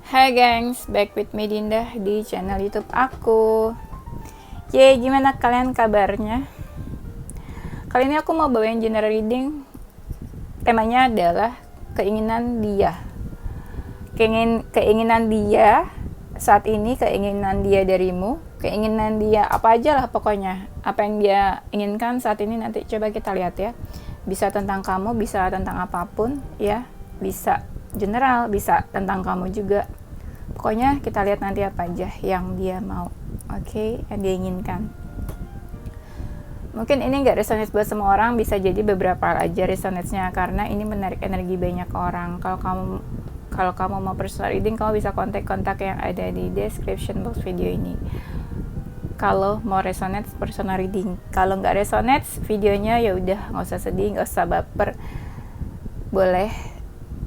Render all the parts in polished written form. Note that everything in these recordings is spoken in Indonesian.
Hai gengs, back with me Dinda di channel YouTube aku. Gimana kalian kabarnya? Kali ini aku mau bawain general reading. Temanya adalah keinginan dia. Keinginan dia saat ini, keinginan dia darimu, keinginan dia apa aja lah pokoknya. Apa yang dia inginkan saat ini nanti coba kita lihat ya. Bisa tentang kamu, bisa tentang apapun ya. Bisa general, bisa tentang kamu juga. Pokoknya kita lihat nanti apa aja yang dia mau, oke, yang dia inginkan. Mungkin ini nggak resonate buat semua orang, bisa jadi beberapa aja resonate-nya karena ini menarik energi banyak orang. Kalau kamu mau personal reading, kamu bisa kontak yang ada di description box video ini. Kalau mau resonate personal reading, kalau nggak resonate videonya ya udah, nggak usah sedih, nggak usah baper, boleh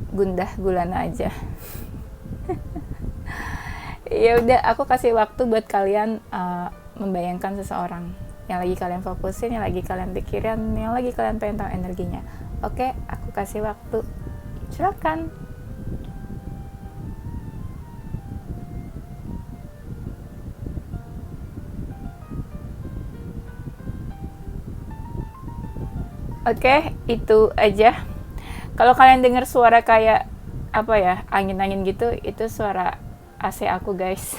gundah gulana aja. Ya udah, aku kasih waktu buat kalian membayangkan seseorang yang lagi kalian fokusin, yang lagi kalian pikirin, yang lagi kalian pengen tahu energinya. Oke, aku kasih waktu, silakan. Oke, itu aja. Kalau kalian dengar suara kayak apa ya, angin-angin gitu, itu suara AC aku guys.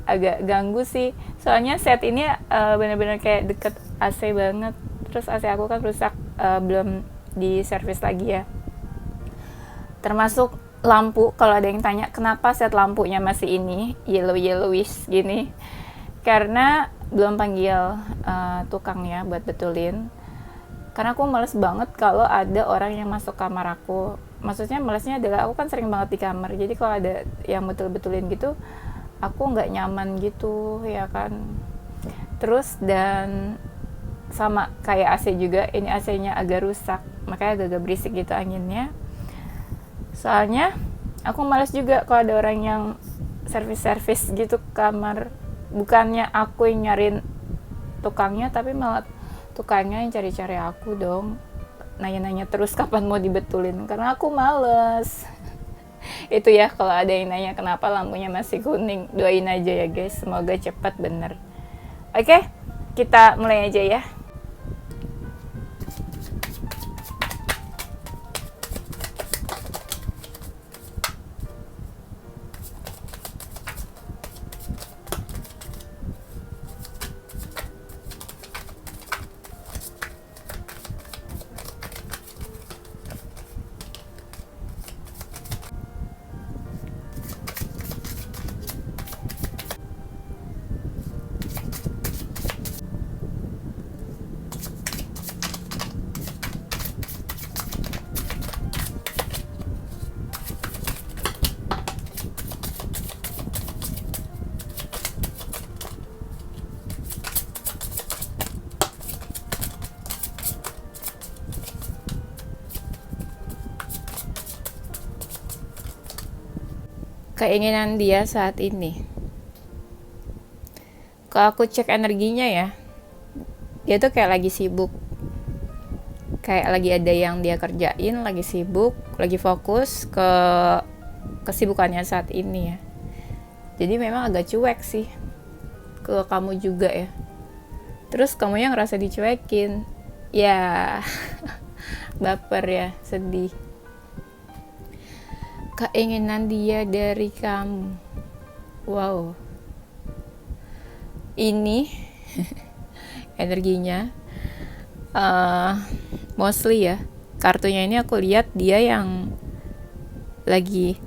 Agak ganggu sih, soalnya set ini bener-bener kayak deket AC banget. Terus AC aku kan rusak, belum di servis lagi ya. Termasuk lampu, kalau ada yang tanya kenapa set lampunya masih ini yellowish gini, karena belum panggil tukang ya buat betulin. Karena aku males banget kalau ada orang yang masuk kamar aku. Maksudnya malesnya adalah aku kan sering banget di kamar, jadi kalau ada yang betul-betulin gitu aku nggak nyaman gitu ya kan. Terus dan sama kayak AC juga, ini AC-nya agak rusak, makanya agak berisik gitu anginnya. Soalnya aku malas juga kalau ada orang yang servis gitu kamar, bukannya aku yang nyariin tukangnya, tapi malah tukangnya yang cari-cari aku dong, nanya-nanya terus kapan mau dibetulin, karena aku males. Itu ya, kalau ada yang nanya kenapa lampunya masih kuning, doain aja ya guys, semoga cepat bener. Oke, kita mulai aja ya. Keinginan dia saat ini, kalau aku cek energinya ya, dia tuh kayak lagi sibuk, kayak lagi ada yang dia kerjain, lagi sibuk, lagi fokus ke kesibukannya saat ini ya. Jadi memang agak cuek sih ke kamu juga ya. Terus kamu yang ngerasa dicuekin ya. Baper ya, sedih. Keinginan dia dari kamu, wow, ini energinya mostly ya, kartunya ini aku lihat dia yang lagi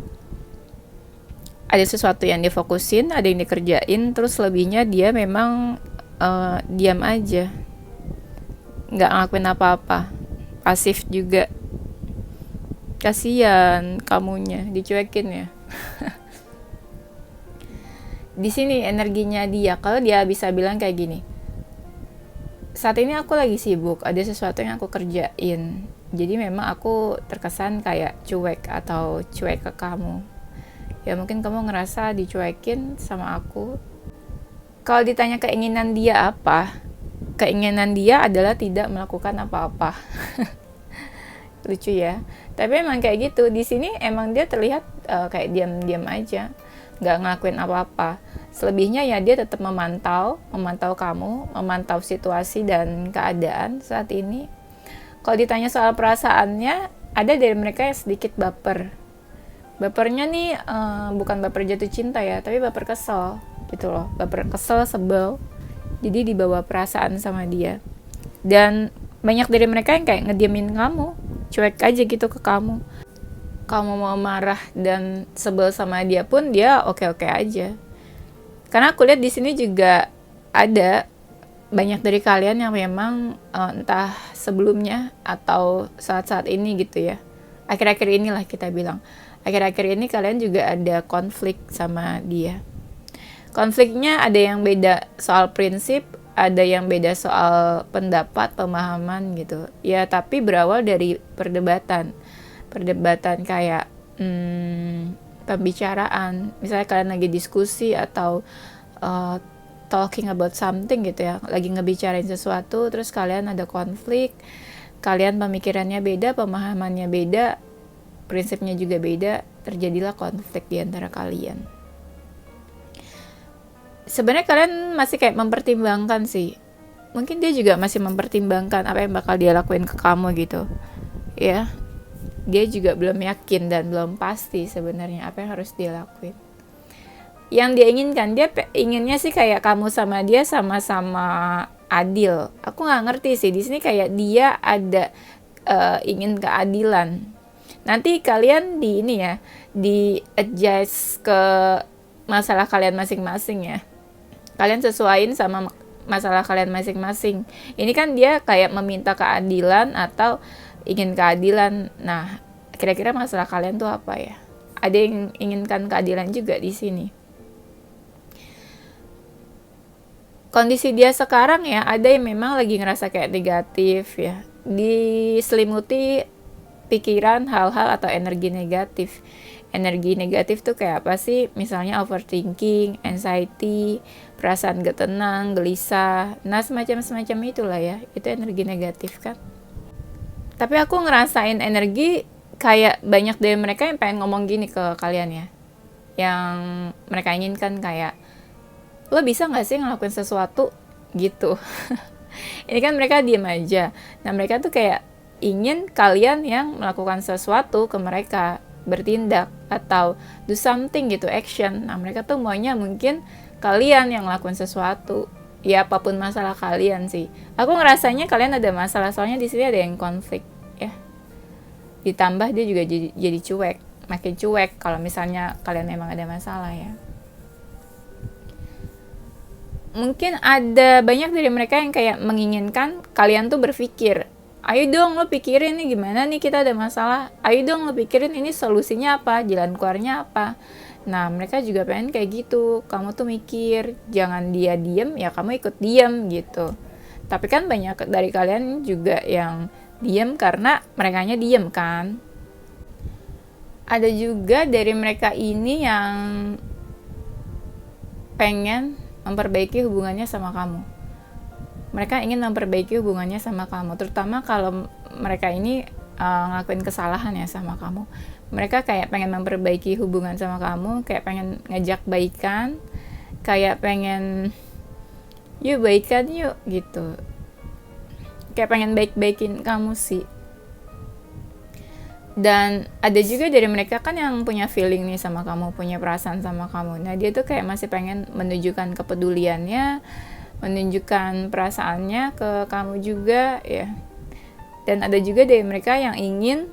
ada sesuatu yang difokusin, ada yang dikerjain, terus lebihnya dia memang diam aja, nggak ngelakuin apa-apa, pasif juga. Kasian kamunya dicuekin ya. Di sini energinya dia, kalau dia bisa bilang kayak gini, saat ini aku lagi sibuk, ada sesuatu yang aku kerjain, jadi memang aku terkesan kayak cuek atau cuek ke kamu ya. Mungkin kamu ngerasa dicuekin sama aku. Kalau ditanya keinginan dia apa, keinginan dia adalah tidak melakukan apa-apa. Lucu ya, tapi emang kayak gitu. Di sini emang dia terlihat kayak diam-diam aja, nggak ngelakuin apa-apa. Selebihnya ya dia tetap memantau kamu, memantau situasi dan keadaan saat ini. Kalau ditanya soal perasaannya, ada dari mereka yang sedikit baper. Bapernya nih bukan baper jatuh cinta ya, tapi baper kesel gitu loh. Baper kesel, sebel. Jadi dibawa perasaan sama dia. Dan banyak dari mereka yang kayak ngediemin kamu, cuek aja gitu ke kamu. Kamu mau marah dan sebel sama dia pun dia oke-oke aja. Karena aku lihat di sini juga ada banyak dari kalian yang memang entah sebelumnya atau saat-saat ini gitu ya. Akhir-akhir inilah kita bilang. Akhir-akhir ini kalian juga ada konflik sama dia. Konfliknya ada yang beda soal prinsip, ada yang beda soal pendapat, pemahaman gitu. Ya tapi berawal dari perdebatan. Perdebatan kayak pembicaraan, misalnya kalian lagi diskusi atau talking about something gitu ya, lagi ngebicarain sesuatu, terus kalian ada konflik, kalian pemikirannya beda, pemahamannya beda, prinsipnya juga beda, terjadilah konflik di antara kalian. Sebenarnya kalian masih kayak mempertimbangkan sih, mungkin dia juga masih mempertimbangkan apa yang bakal dia lakuin ke kamu gitu ya. Dia juga belum yakin dan belum pasti sebenarnya apa yang harus dia lakuin. Yang dia inginkan, dia inginnya sih kayak kamu sama dia sama-sama adil. Aku nggak ngerti sih di sini, kayak dia ada ingin keadilan. Nanti kalian di ini ya, di adjust ke masalah kalian masing-masing ya. Kalian sesuaiin sama masalah kalian masing-masing. Ini kan dia kayak meminta keadilan atau ingin keadilan. Nah, kira-kira masalah kalian tuh apa ya? Ada yang inginkan keadilan juga di sini. Kondisi dia sekarang ya, ada yang memang lagi ngerasa kayak negatif ya. Diselimuti pikiran, hal-hal atau energi negatif. Energi negatif tuh kayak apa sih? Misalnya overthinking, anxiety, perasaan gak tenang, gelisah. Nah, semacam itulah ya. Itu energi negatif kan. Tapi aku ngerasain energi kayak banyak dari mereka yang pengen ngomong gini ke kalian ya. Yang mereka inginkan kayak, lo bisa gak sih ngelakuin sesuatu gitu. Ini kan mereka diem aja. Nah mereka tuh kayak ingin kalian yang melakukan sesuatu ke mereka, bertindak atau do something gitu, action. Nah mereka tuh maunya mungkin kalian yang ngelakuin sesuatu. Ya apapun masalah kalian sih. Aku ngerasanya kalian ada masalah, soalnya di sini ada yang konflik ya. Ditambah dia juga jadi cuek, makin cuek kalau misalnya kalian memang ada masalah ya. Mungkin ada banyak dari mereka yang kayak menginginkan kalian tuh berpikir, ayo dong lo pikirin nih gimana nih kita ada masalah, ayo dong lo pikirin ini solusinya apa, jalan keluarnya apa. Nah mereka juga pengen kayak gitu, kamu tuh mikir, jangan dia diem ya kamu ikut diem gitu. Tapi kan banyak dari kalian juga yang diem karena merekanya diem kan. Ada juga dari mereka ini yang pengen memperbaiki hubungannya sama kamu. Mereka ingin memperbaiki hubungannya sama kamu, terutama kalau mereka ini ngelakuin kesalahan ya sama kamu. Mereka kayak pengen memperbaiki hubungan sama kamu, kayak pengen ngajak baikan, kayak pengen yuk baikan yuk gitu. Kayak pengen baik-baikin kamu sih. Dan ada juga dari mereka kan yang punya feeling nih sama kamu, punya perasaan sama kamu. Nah dia tuh kayak masih pengen menunjukkan kepeduliannya, menunjukkan perasaannya ke kamu juga ya. Dan ada juga dari mereka yang ingin,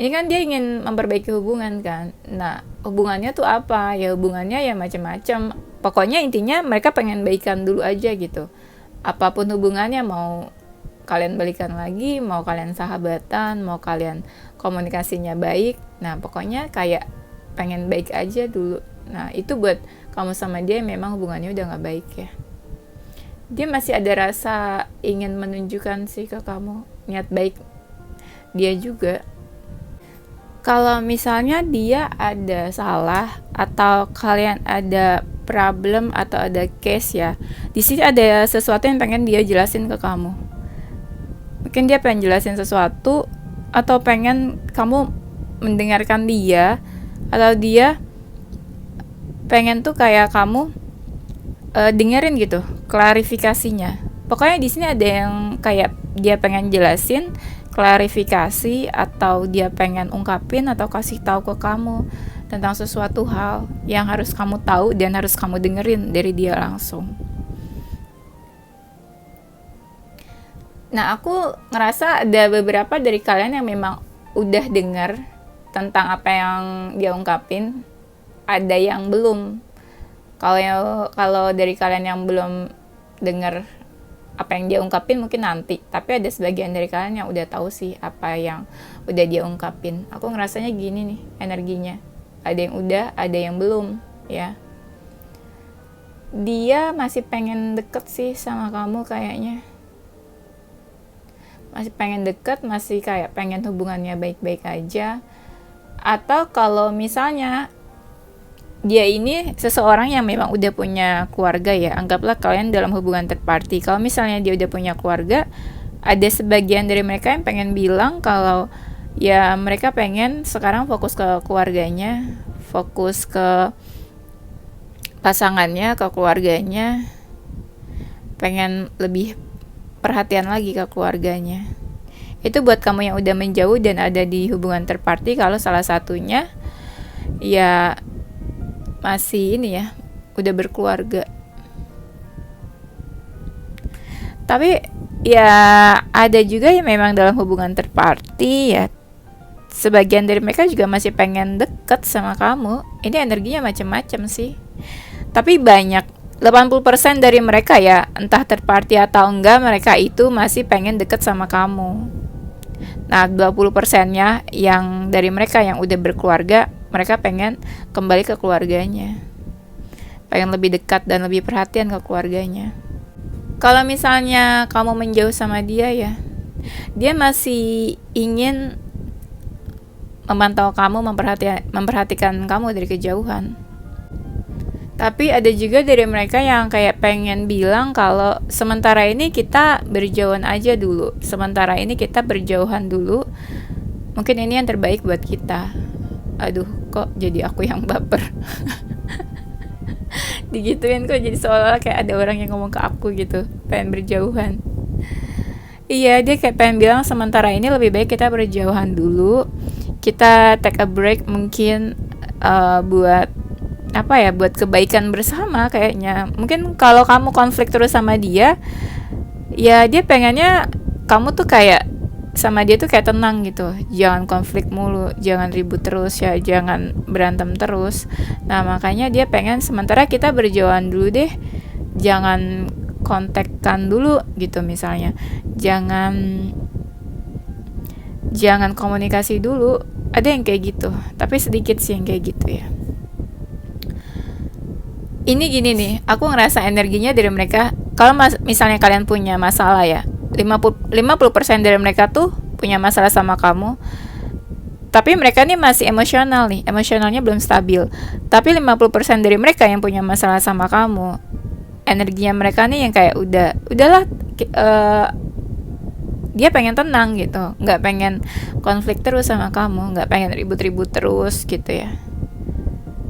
ini kan dia ingin memperbaiki hubungan kan. Nah hubungannya tuh apa? Ya hubungannya ya macam-macam. Pokoknya intinya mereka pengen baikan dulu aja gitu. Apapun hubungannya, mau kalian balikan lagi, mau kalian sahabatan, mau kalian komunikasinya baik. Nah pokoknya kayak pengen baik aja dulu. Nah itu buat kamu sama dia memang hubungannya udah gak baik ya. Dia masih ada rasa ingin menunjukkan sih ke kamu, niat baik dia juga. Kalau misalnya dia ada salah atau kalian ada problem atau ada case ya, di sini ada sesuatu yang pengen dia jelasin ke kamu. Mungkin dia pengen jelasin sesuatu atau pengen kamu mendengarkan dia atau dia pengen tuh kayak kamu dengerin gitu klarifikasinya. Pokoknya di sini ada yang kayak dia pengen jelasin, klarifikasi, atau dia pengen ungkapin atau kasih tahu ke kamu tentang sesuatu hal yang harus kamu tahu dan harus kamu dengerin dari dia langsung. Nah, aku ngerasa ada beberapa dari kalian yang memang udah denger tentang apa yang dia ungkapin, ada yang belum. Kalau dari kalian yang belum denger apa yang dia ungkapin mungkin nanti, tapi ada sebagian dari kalian yang udah tahu sih apa yang udah dia ungkapin. Aku ngerasanya gini nih energinya, ada yang udah, ada yang belum ya. Dia masih pengen deket sih sama kamu kayaknya, masih pengen deket, masih kayak pengen hubungannya baik-baik aja. Atau kalau misalnya dia ini seseorang yang memang udah punya keluarga ya, anggaplah kalian dalam hubungan third party. Kalau misalnya dia udah punya keluarga, ada sebagian dari mereka yang pengen bilang kalau ya mereka pengen sekarang fokus ke keluarganya, fokus ke pasangannya, ke keluarganya, pengen lebih perhatian lagi ke keluarganya. Itu buat kamu yang udah menjauh dan ada di hubungan third party, kalau salah satunya ya masih ini ya, udah berkeluarga. Tapi ya ada juga yang memang dalam hubungan third party ya, sebagian dari mereka juga masih pengen deket sama kamu. Ini energinya macam-macam sih. Tapi banyak, 80% dari mereka ya, entah third party atau enggak, mereka itu masih pengen deket sama kamu. Nah, 20%-nya yang dari mereka yang udah berkeluarga, mereka pengen kembali ke keluarganya, pengen lebih dekat dan lebih perhatian ke keluarganya. Kalau misalnya kamu menjauh sama dia ya, dia masih ingin memantau kamu, memperhatikan kamu dari kejauhan. Tapi ada juga dari mereka yang kayak pengen bilang kalau sementara ini kita berjauhan aja dulu, sementara ini kita berjauhan dulu, mungkin ini yang terbaik buat kita. Aduh, kok jadi aku yang baper. Digituin kok jadi seolah-olah kayak ada orang yang ngomong ke aku gitu, pengen berjauhan. Iya, dia kayak pengen bilang sementara ini lebih baik kita berjauhan dulu, kita take a break mungkin buat apa ya, buat kebaikan bersama kayaknya. Mungkin kalau kamu konflik terus sama dia, ya dia pengennya kamu tuh kayak sama dia tuh kayak tenang gitu, jangan konflik mulu, jangan ribut terus ya, jangan berantem terus. Nah makanya dia pengen sementara kita berjauhan dulu deh, jangan kontakkan dulu gitu misalnya, jangan komunikasi dulu. Ada yang kayak gitu, tapi sedikit sih yang kayak gitu ya. Ini gini nih, aku ngerasa energinya dari mereka, kalau misalnya kalian punya masalah ya, 50% dari mereka tuh punya masalah sama kamu, tapi mereka nih masih emosional nih, emosionalnya belum stabil. Tapi 50% dari mereka yang punya masalah sama kamu, energinya mereka nih yang kayak udahlah, dia pengen tenang gitu, nggak pengen konflik terus sama kamu, nggak pengen ribut-ribut terus gitu ya.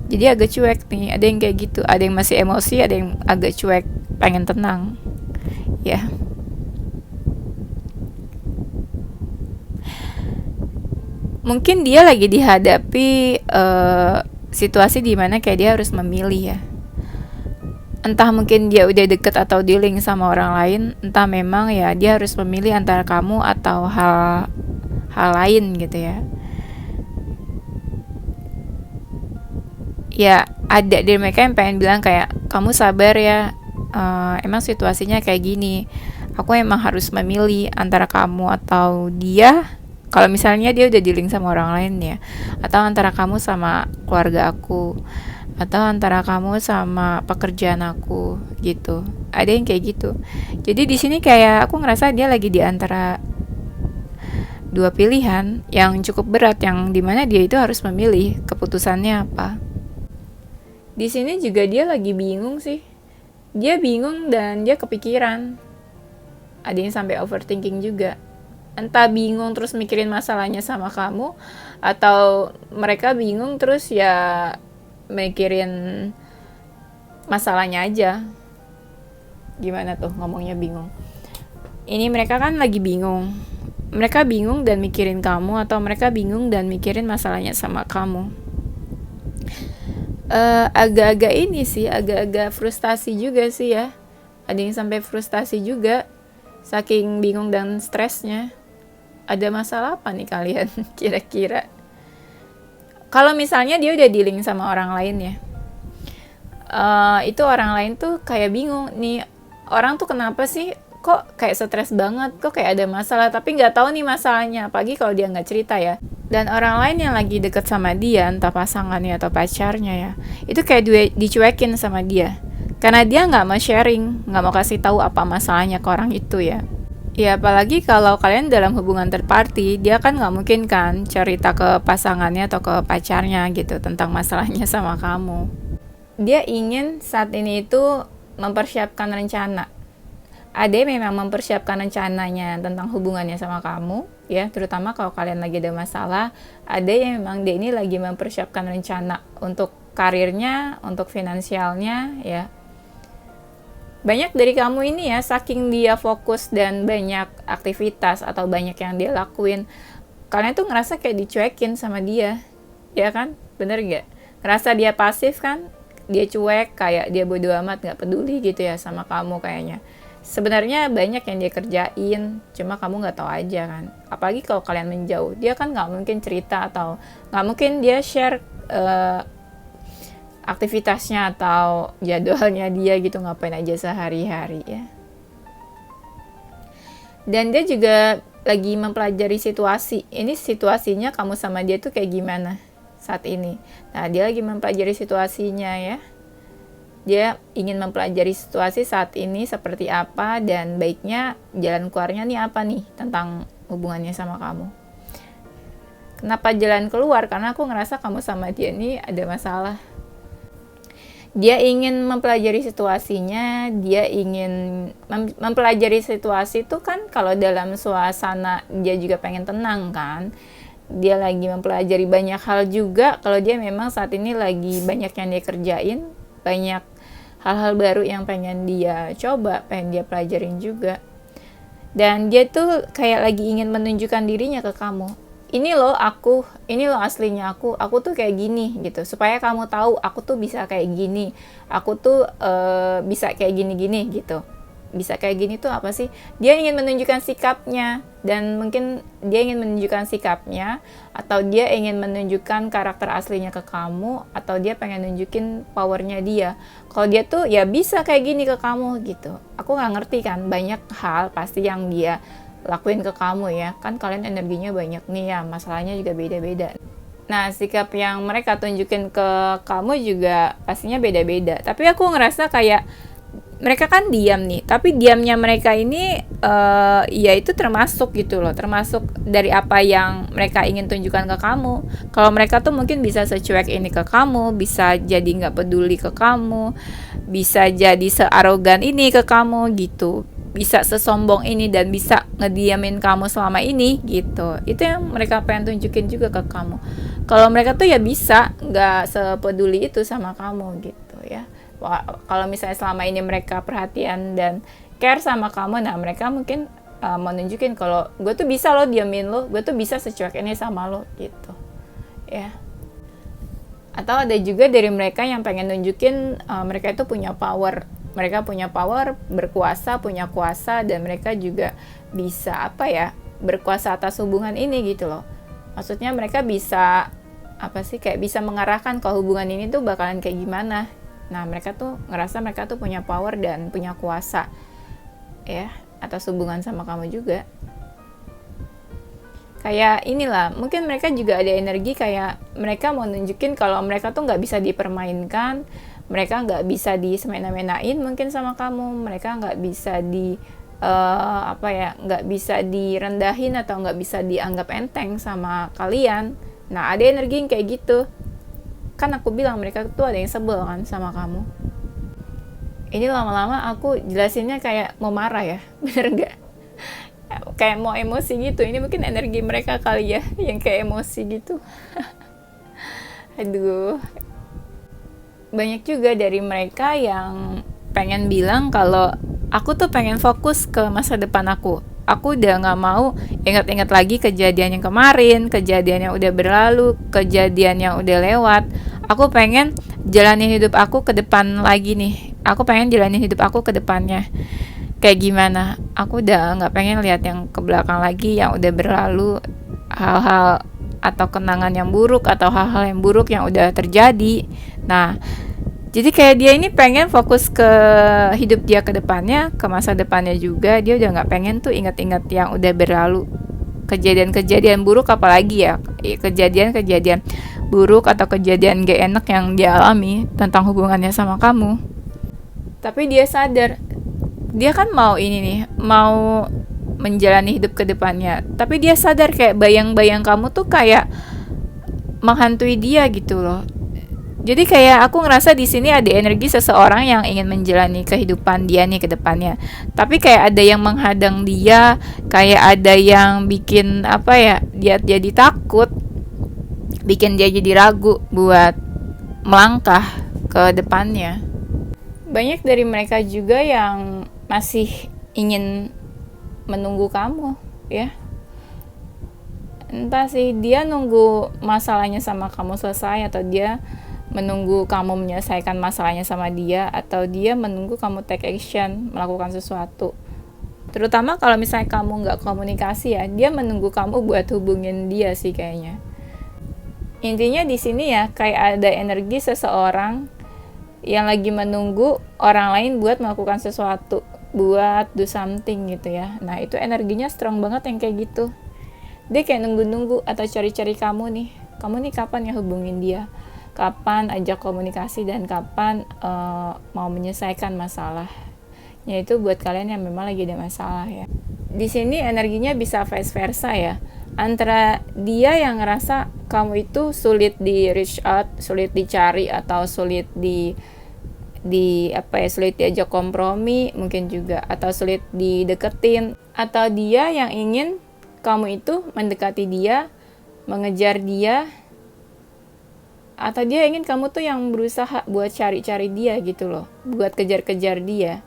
Jadi agak cuek nih, ada yang kayak gitu, ada yang masih emosi, ada yang agak cuek, pengen tenang ya. Mungkin dia lagi dihadapi situasi di mana kayak dia harus memilih ya. Entah mungkin dia udah deket atau dealing sama orang lain, entah memang ya dia harus memilih antara kamu atau hal lain gitu ya. Ya ada dari mereka yang pengen bilang kayak kamu sabar ya, emang situasinya kayak gini, aku emang harus memilih antara kamu atau dia. Kalau misalnya dia udah dealing sama orang lain ya, atau antara kamu sama keluarga aku, atau antara kamu sama pekerjaan aku gitu. Ada yang kayak gitu. Jadi di sini kayak aku ngerasa dia lagi di antara dua pilihan yang cukup berat, yang dimana dia itu harus memilih keputusannya apa. Di sini juga dia lagi bingung sih. Dia bingung dan dia kepikiran. Ada yang sampai overthinking juga. Entah bingung terus mikirin masalahnya sama kamu, Atau mereka bingung terus ya mikirin masalahnya aja. Gimana tuh ngomongnya bingung? Ini mereka kan lagi bingung. Mereka bingung dan mikirin kamu, atau mereka bingung dan mikirin masalahnya sama kamu. Agak-agak ini sih, agak-agak frustasi juga sih ya. Ada yang sampai frustasi juga, saking bingung dan stresnya. Ada masalah apa nih kalian kira-kira? Kalau misalnya dia udah dealing sama orang lain ya, itu orang lain tuh kayak bingung nih, orang tuh kenapa sih kok kayak stres banget, kok kayak ada masalah, tapi nggak tahu nih masalahnya, apalagi kalau dia nggak cerita ya. Dan orang lain yang lagi deket sama dia, entah pasangannya atau pacarnya ya, itu kayak dicuekin sama dia, karena dia nggak mau sharing, nggak mau kasih tahu apa masalahnya ke orang itu ya. Ya apalagi kalau kalian dalam hubungan third party, dia kan nggak mungkin kan cerita ke pasangannya atau ke pacarnya gitu tentang masalahnya sama kamu. Dia ingin saat ini itu mempersiapkan rencana. Ade memang mempersiapkan rencananya tentang hubungannya sama kamu ya, terutama kalau kalian lagi ada masalah. Ade yang memang dia ini lagi mempersiapkan rencana untuk karirnya, untuk finansialnya ya. Banyak dari kamu ini ya, saking dia fokus dan banyak aktivitas atau banyak yang dia lakuin, kalian tuh ngerasa kayak dicuekin sama dia, ya kan? Bener gak? Ngerasa dia pasif kan? Dia cuek, kayak dia bodo amat, gak peduli gitu ya sama kamu kayaknya. Sebenarnya banyak yang dia kerjain, cuma kamu nggak tahu aja kan. Apalagi kalau kalian menjauh, dia kan nggak mungkin cerita atau nggak mungkin dia share aktivitasnya atau jadwalnya dia gitu, ngapain aja sehari-hari ya. Dan dia juga lagi mempelajari situasi. Ini situasinya kamu sama dia tuh kayak gimana saat ini. Nah, dia lagi mempelajari situasinya ya. Dia ingin mempelajari situasi saat ini seperti apa, dan baiknya jalan keluarnya nih apa nih tentang hubungannya sama kamu. Kenapa jalan keluar? Karena aku ngerasa kamu sama dia ini ada masalah. Dia ingin mempelajari situasinya, dia ingin mempelajari situasi itu kan kalau dalam suasana dia juga pengen tenang kan. Dia lagi mempelajari banyak hal juga, kalau dia memang saat ini lagi banyak yang dia kerjain, banyak hal-hal baru yang pengen dia coba, pengen dia pelajarin juga. Dan dia tuh kayak lagi ingin menunjukkan dirinya ke kamu. Ini loh aku, ini loh aslinya aku tuh kayak gini gitu. Supaya kamu tahu aku tuh bisa kayak gini, aku tuh bisa kayak gini-gini gitu. Bisa kayak gini tuh apa sih? Dia ingin menunjukkan sikapnya, dan mungkin dia ingin menunjukkan sikapnya, atau dia ingin menunjukkan karakter aslinya ke kamu, atau dia pengen nunjukin powernya dia. Kalau dia tuh ya bisa kayak gini ke kamu gitu. Aku nggak ngerti kan, banyak hal pasti yang dia lakuin ke kamu ya. Kan kalian energinya banyak nih ya, masalahnya juga beda-beda. Nah, sikap yang mereka tunjukin ke kamu juga pastinya beda-beda. Tapi aku ngerasa kayak mereka kan diam nih, tapi diamnya mereka ini ya itu termasuk gitu loh, termasuk dari apa yang mereka ingin tunjukkan ke kamu. Kalau mereka tuh mungkin bisa secuek ini ke kamu, bisa jadi nggak peduli ke kamu, bisa jadi searogan ini ke kamu gitu, bisa sesombong ini dan bisa ngediamin kamu selama ini gitu. Itu yang mereka pengen tunjukin juga ke kamu. Kalau mereka tuh ya bisa nggak sepeduli itu sama kamu gitu ya. Kalau misalnya selama ini mereka perhatian dan care sama kamu, nah mereka mungkin mau nunjukin kalau gue tuh bisa lo diamin lo, gue tuh bisa secuek ini sama lo gitu ya. Atau ada juga dari mereka yang pengen nunjukin mereka itu punya power, mereka punya power, berkuasa, punya kuasa, dan mereka juga bisa apa ya, berkuasa atas hubungan ini gitu loh. Maksudnya mereka bisa apa sih, kayak bisa mengarahkan kalau hubungan ini tuh bakalan kayak gimana. Nah, mereka tuh ngerasa mereka tuh punya power dan punya kuasa ya atas hubungan sama kamu juga. Kayak inilah, mungkin mereka juga ada energi kayak mereka mau nunjukin kalau mereka tuh nggak bisa dipermainkan, mereka nggak bisa disemena-menain mungkin sama kamu, mereka nggak bisa nggak bisa direndahin atau nggak bisa dianggap enteng sama kalian. Nah, ada energi yang kayak gitu. Kan aku bilang mereka tuh ada yang sebel kan sama kamu. Ini lama-lama aku jelasinnya kayak mau marah ya, bener gak? kayak mau emosi gitu. Ini mungkin energi mereka kali ya yang kayak emosi gitu. Aduh, banyak juga dari mereka yang pengen bilang kalau aku tuh pengen fokus ke masa depan aku udah nggak mau ingat-ingat lagi kejadian yang kemarin, kejadian yang udah berlalu, kejadian yang udah lewat. Aku pengen jalanin hidup aku ke depan lagi nih. Aku pengen jalanin hidup aku ke depannya kayak gimana. Aku udah nggak pengen lihat yang ke belakang lagi yang udah berlalu, hal-hal atau kenangan yang buruk atau hal-hal yang buruk yang udah terjadi. Nah, jadi kayak dia ini pengen fokus ke hidup dia ke depannya, ke masa depannya juga. Dia udah nggak pengen tuh ingat-ingat yang udah berlalu, kejadian-kejadian buruk, apalagi ya kejadian-kejadian buruk atau kejadian gak enak yang dia alami tentang hubungannya sama kamu. Tapi dia sadar, dia kan mau ini nih, mau menjalani hidup ke depannya. Tapi dia sadar kayak bayang-bayang kamu tuh kayak menghantui dia gitu loh. Jadi kayak aku ngerasa di sini ada energi seseorang yang ingin menjalani kehidupan dia nih ke depannya. Tapi kayak ada yang menghadang dia, kayak ada yang bikin apa ya, dia jadi takut, bikin dia jadi ragu buat melangkah ke depannya. Banyak dari mereka juga yang masih ingin menunggu kamu, ya. Entah sih dia nunggu masalahnya sama kamu selesai, atau dia menunggu kamu menyelesaikan masalahnya sama dia, atau dia menunggu kamu take action, melakukan sesuatu. Terutama kalau misalnya kamu nggak komunikasi ya, dia menunggu kamu buat hubungin dia sih kayaknya. Intinya di sini ya kayak ada energi seseorang yang lagi menunggu orang lain buat melakukan sesuatu, buat do something gitu ya. Nah itu energinya strong banget yang kayak gitu. Dia kayak nunggu-nunggu atau cari-cari kamu nih kapan ya hubungin dia, kapan ajak komunikasi, dan kapan mau menyelesaikan masalahnya itu buat kalian yang memang lagi ada masalah ya. Di sini energinya bisa vice versa ya, antara dia yang ngerasa kamu itu sulit di reach out, sulit dicari, atau sulit sulit diajak kompromi mungkin juga, atau sulit dideketin, atau dia yang ingin kamu itu mendekati dia, mengejar dia, atau dia ingin kamu tuh yang berusaha buat cari-cari dia gitu loh, buat kejar-kejar dia.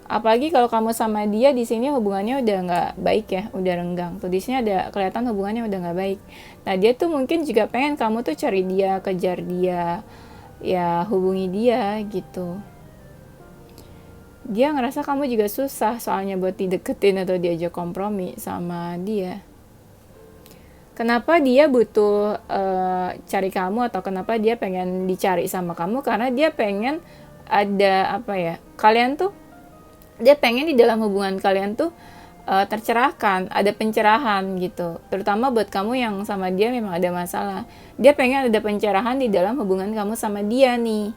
Apalagi kalau kamu sama dia di sini hubungannya udah nggak baik ya, udah renggang. Tuh di sini ada kelihatan hubungannya udah nggak baik. Nah dia tuh mungkin juga pengen kamu tuh cari dia, kejar dia, ya hubungi dia gitu. Dia ngerasa kamu juga susah soalnya buat dideketin atau diajak kompromi sama dia. Kenapa dia butuh cari kamu, atau kenapa dia pengen dicari sama kamu? Karena dia pengen ada kalian tuh, dia pengen di dalam hubungan kalian tuh tercerahkan, ada pencerahan gitu. Terutama buat kamu yang sama dia memang ada masalah. Dia pengen ada pencerahan di dalam hubungan kamu sama dia nih.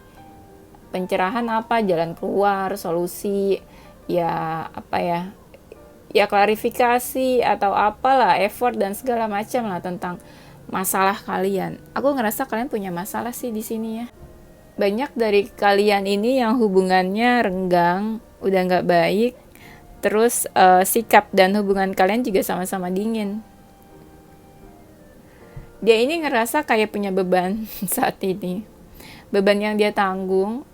Pencerahan apa? Jalan keluar, solusi, ya klarifikasi atau apalah, effort dan segala macam lah tentang masalah kalian. Aku ngerasa kalian punya masalah sih di sini ya. Banyak dari kalian ini yang hubungannya renggang, udah nggak baik, terus sikap dan hubungan kalian juga sama-sama dingin. Dia ini ngerasa kayak punya beban saat ini, beban yang dia tanggung.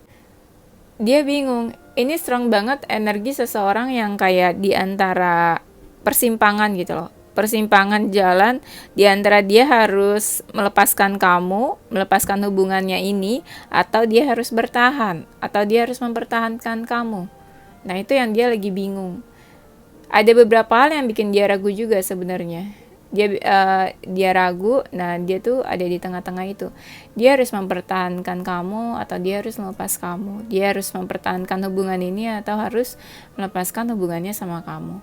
Dia bingung. Ini strong banget energi seseorang yang kayak di antara persimpangan gitu loh. Persimpangan jalan di antara dia harus melepaskan kamu, melepaskan hubungannya ini, atau dia harus bertahan, atau dia harus mempertahankan kamu. Nah, itu yang dia lagi bingung. Ada beberapa hal yang bikin dia ragu juga sebenarnya. Dia ragu, nah dia tuh ada di tengah-tengah itu. Dia harus mempertahankan kamu atau dia harus melepas kamu. Dia harus mempertahankan hubungan ini atau harus melepaskan hubungannya sama kamu.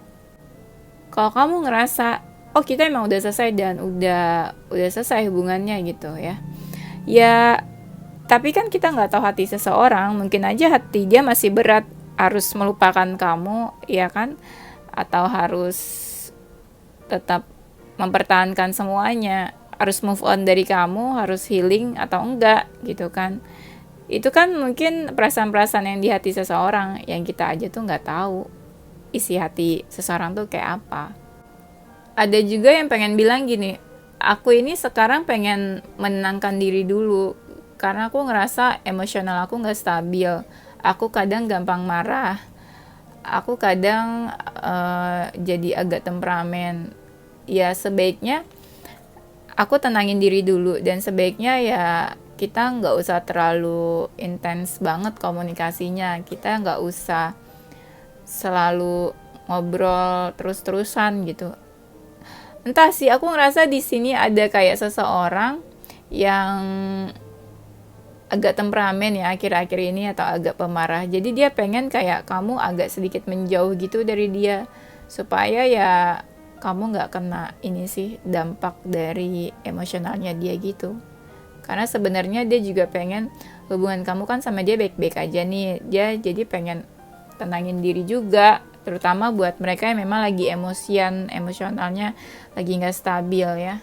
Kalau kamu ngerasa kita emang udah selesai dan udah selesai hubungannya gitu ya. Ya, tapi kan kita nggak tahu hati seseorang. Mungkin aja hati dia masih berat, harus melupakan kamu, ya kan? Atau harus tetap mempertahankan semuanya, harus move on dari kamu, harus healing atau enggak gitu kan. Itu kan mungkin perasaan-perasaan yang di hati seseorang yang kita aja tuh nggak tahu. isi hati seseorang tuh kayak apa. Ada juga yang pengen bilang gini, aku ini sekarang pengen menenangkan diri dulu, karena aku ngerasa emosional aku nggak stabil. Aku kadang gampang marah, aku kadang jadi agak temperamen. Ya sebaiknya aku tenangin diri dulu, dan sebaiknya ya kita nggak usah terlalu intens banget komunikasinya. Kita nggak usah selalu ngobrol terus-terusan gitu. Entah sih, aku ngerasa di sini ada kayak seseorang yang agak temperamen ya akhir-akhir ini, atau agak pemarah. Jadi dia pengen kayak kamu agak sedikit menjauh gitu dari dia, supaya ya kamu nggak kena ini sih, dampak dari emosionalnya dia gitu. Karena sebenarnya dia juga pengen hubungan kamu kan sama dia baik-baik aja nih. Dia jadi pengen tenangin diri juga, terutama buat mereka yang memang lagi emosionalnya lagi nggak stabil ya.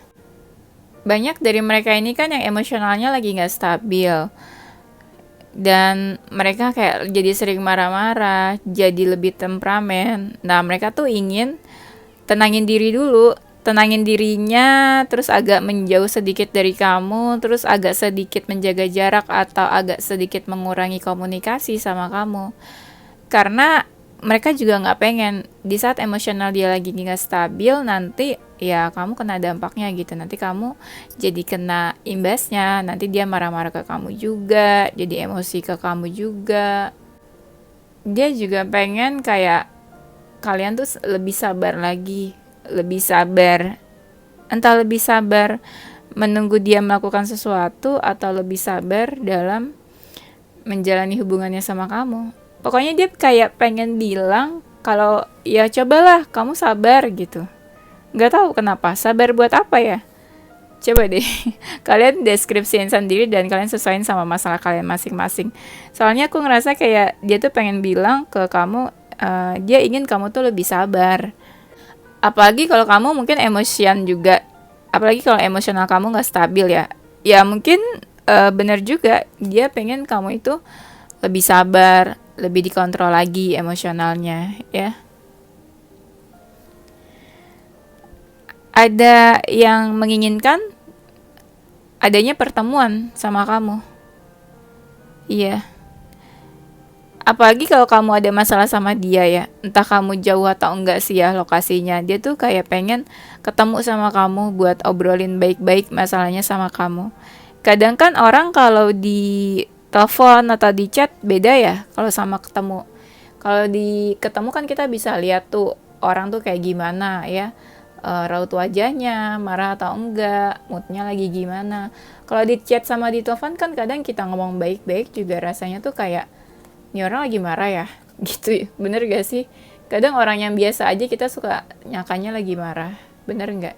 Banyak dari mereka ini kan yang emosionalnya lagi nggak stabil, dan mereka kayak jadi sering marah-marah, jadi lebih temperamen. Nah mereka tuh ingin tenangin diri dulu, tenangin dirinya, terus agak menjauh sedikit dari kamu, terus agak sedikit menjaga jarak atau agak sedikit mengurangi komunikasi sama kamu. Karena mereka juga nggak pengen di saat emosional dia lagi nggak stabil, nanti ya kamu kena dampaknya gitu. Nanti kamu jadi kena imbasnya, nanti dia marah-marah ke kamu juga, jadi emosi ke kamu juga. Dia juga pengen kayak kalian tuh lebih sabar lagi, lebih sabar, entah lebih sabar menunggu dia melakukan sesuatu, atau lebih sabar dalam menjalani hubungannya sama kamu. Pokoknya dia kayak pengen bilang kalau ya cobalah kamu sabar gitu. Gak tahu kenapa, sabar buat apa ya? Coba deh kalian deskripsiin sendiri dan kalian sesuaiin sama masalah kalian masing-masing. Soalnya aku ngerasa kayak dia tuh pengen bilang ke kamu, dia ingin kamu tuh lebih sabar. Apalagi kalau kamu mungkin emosian juga. Apalagi kalau emosional kamu gak stabil ya. Ya mungkin bener juga, dia pengen kamu itu lebih sabar, lebih dikontrol lagi emosionalnya ya. Ada yang menginginkan adanya pertemuan sama kamu. Iya. Apalagi kalau kamu ada masalah sama dia ya, entah kamu jauh atau enggak sih ya lokasinya, dia tuh kayak pengen ketemu sama kamu buat obrolin baik-baik masalahnya sama kamu. Kadang kan orang kalau di telepon atau di chat beda ya kalau sama ketemu. Kalau di ketemu kan kita bisa lihat tuh orang tuh kayak gimana ya, raut wajahnya, marah atau enggak, moodnya lagi gimana. Kalau di chat sama di telepon kan kadang kita ngomong baik-baik juga rasanya tuh kayak ini orang lagi marah ya gitu ya. Bener gak sih? Kadang orang yang biasa aja kita suka nyakanya lagi marah, bener gak?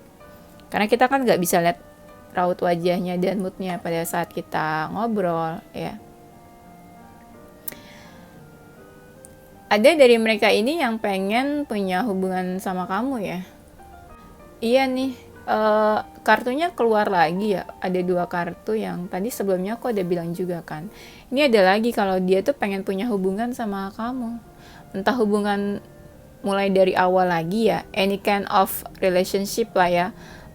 Karena kita kan gak bisa lihat raut wajahnya dan moodnya pada saat kita ngobrol ya. Ada dari mereka ini yang pengen punya hubungan sama kamu ya. Iya nih, kartunya keluar lagi ya. Ada 2 kartu yang tadi sebelumnya aku ada bilang juga kan. Ini ada lagi kalau dia tuh pengen punya hubungan sama kamu. Entah hubungan mulai dari awal lagi ya, any kind of relationship lah ya.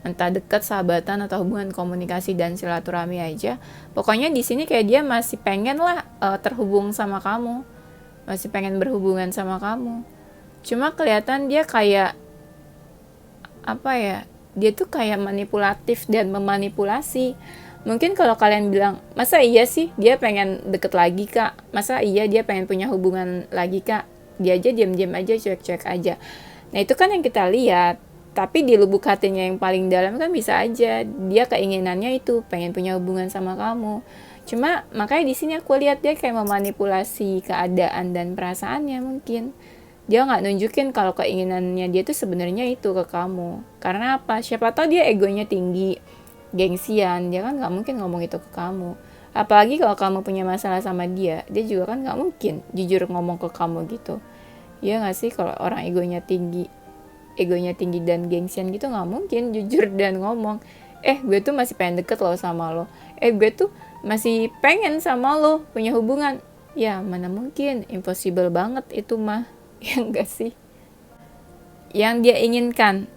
Entah dekat, sahabatan, atau hubungan komunikasi dan silaturahmi aja. Pokoknya di sini kayak dia masih pengen lah terhubung sama kamu. Masih pengen berhubungan sama kamu. Cuma kelihatan dia kayak apa ya, dia tuh kayak manipulatif dan memanipulasi. Mungkin kalau kalian bilang, masa iya sih dia pengen deket lagi kak, masa iya dia pengen punya hubungan lagi kak, dia aja diam-diam aja, cuek-cuek aja. Nah itu kan yang kita lihat, tapi di lubuk hatinya yang paling dalam kan bisa aja dia keinginannya itu pengen punya hubungan sama kamu. Cuma makanya di sini aku lihat dia kayak memanipulasi keadaan dan perasaannya mungkin. Dia nggak nunjukin kalau keinginannya dia tuh sebenarnya itu ke kamu. Karena apa? Siapa tahu dia egonya tinggi, gengsian. Dia kan nggak mungkin ngomong itu ke kamu. Apalagi kalau kamu punya masalah sama dia juga kan nggak mungkin jujur ngomong ke kamu gitu. Ya nggak sih, kalau orang egonya tinggi dan gengsian gitu nggak mungkin jujur dan ngomong, gue tuh masih pengen deket loh sama lo. Gue tuh masih pengen sama lo punya hubungan. Ya mana mungkin, impossible banget itu mah. Ya enggak sih. yang dia inginkan.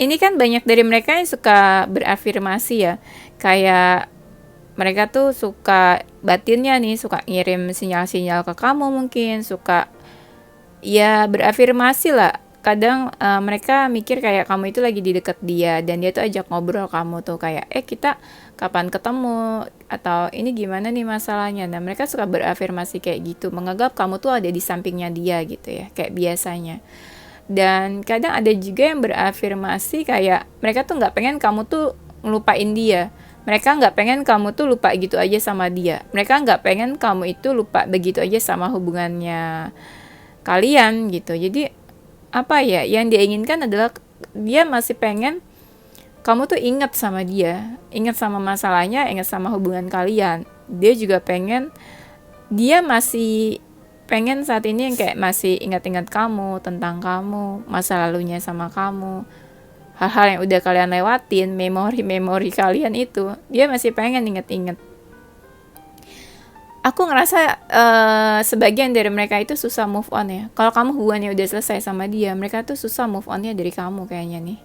Ini kan banyak dari mereka yang suka berafirmasi ya, kayak mereka tuh suka batinnya nih, suka ngirim sinyal-sinyal ke kamu, mungkin suka ya berafirmasi lah. Kadang mereka mikir kayak kamu itu lagi di dekat dia, dan dia tuh ajak ngobrol kamu tuh kayak kita kapan ketemu, atau ini gimana nih masalahnya. Nah mereka suka berafirmasi kayak gitu, menganggap kamu tuh ada di sampingnya dia gitu ya, kayak biasanya. Dan kadang ada juga yang berafirmasi kayak mereka tuh nggak pengen kamu tuh ngelupain dia. Mereka nggak pengen kamu tuh lupa gitu aja sama dia. Mereka nggak pengen kamu itu lupa begitu aja sama hubungannya kalian gitu. Jadi apa ya, yang dia inginkan adalah dia masih pengen kamu tuh ingat sama dia, ingat sama masalahnya, ingat sama hubungan kalian. Dia juga pengen, dia masih pengen saat ini yang kayak masih ingat-ingat kamu, tentang kamu, masa lalunya sama kamu, hal-hal yang udah kalian lewatin, memori-memori kalian itu, dia masih pengen inget-inget. Aku ngerasa sebagian dari mereka itu susah move on ya. Kalau kamu hubungannya udah selesai sama dia, mereka tuh susah move onnya dari kamu kayaknya nih.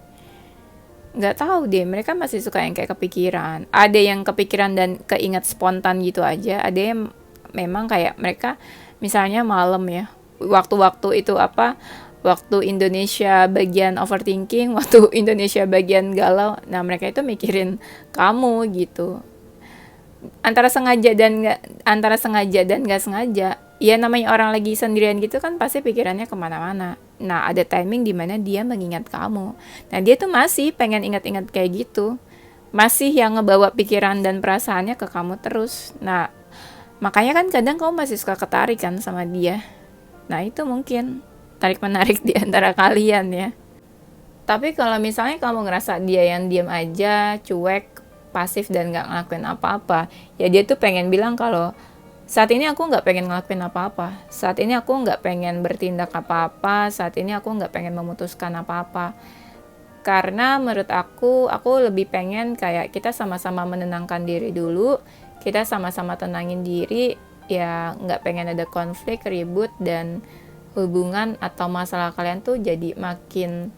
Nggak tahu deh, mereka masih suka yang kayak kepikiran. Ada yang kepikiran dan keinget spontan gitu aja. Ada yang memang kayak mereka misalnya malam ya, waktu-waktu itu apa, waktu Indonesia bagian overthinking, waktu Indonesia bagian galau, nah mereka itu mikirin kamu gitu. Antara sengaja dan nggak sengaja. Ya namanya orang lagi sendirian gitu kan pasti pikirannya kemana-mana. Nah ada timing dimana dia mengingat kamu. Nah dia tuh masih pengen ingat-ingat kayak gitu, masih yang ngebawa pikiran dan perasaannya ke kamu terus. Nah makanya kan kadang kamu masih suka ketarik kan sama dia. Nah itu mungkin tarik menarik di antara kalian ya. Tapi kalau misalnya kamu ngerasa dia yang diam aja, cuek, pasif dan gak ngelakuin apa-apa, ya dia tuh pengen bilang kalau saat ini aku gak pengen ngelakuin apa-apa, saat ini aku gak pengen bertindak apa-apa, saat ini aku gak pengen memutuskan apa-apa. Karena menurut aku lebih pengen kayak kita sama-sama menenangkan diri dulu, kita sama-sama tenangin diri, ya gak pengen ada konflik, ribut, dan hubungan atau masalah kalian tuh jadi makin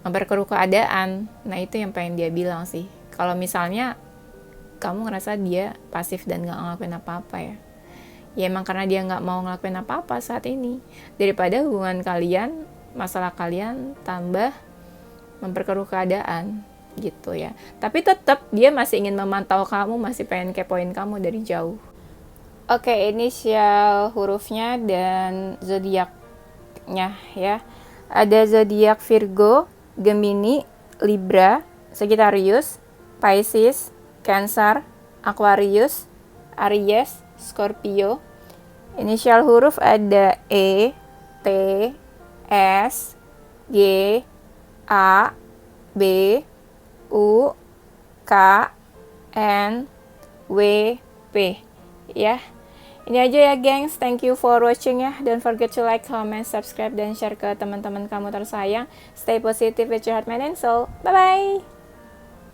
memperkeruh keadaan. Nah itu yang pengen dia bilang sih. Kalau misalnya kamu ngerasa dia pasif dan gak ngelakuin apa-apa ya, ya emang karena dia gak mau ngelakuin apa-apa saat ini. Daripada hubungan kalian, masalah kalian tambah memperkeruh keadaan gitu ya. Tapi tetap dia masih ingin memantau kamu, masih pengen kepoin kamu dari jauh. Oke, inisial hurufnya dan zodiaknya ya. Ada zodiak Virgo, Gemini, Libra, Sagittarius, Pisces, Cancer, Aquarius, Aries, Scorpio. Inisial huruf ada E, T, S, G, A, B, U, K, N, W, P. Ya, ini aja ya gengs. Thank you for watching ya. Don't forget to like, comment, subscribe, dan share ke teman-teman kamu tersayang. Stay positive with your heart, mind, and soul. Bye-bye.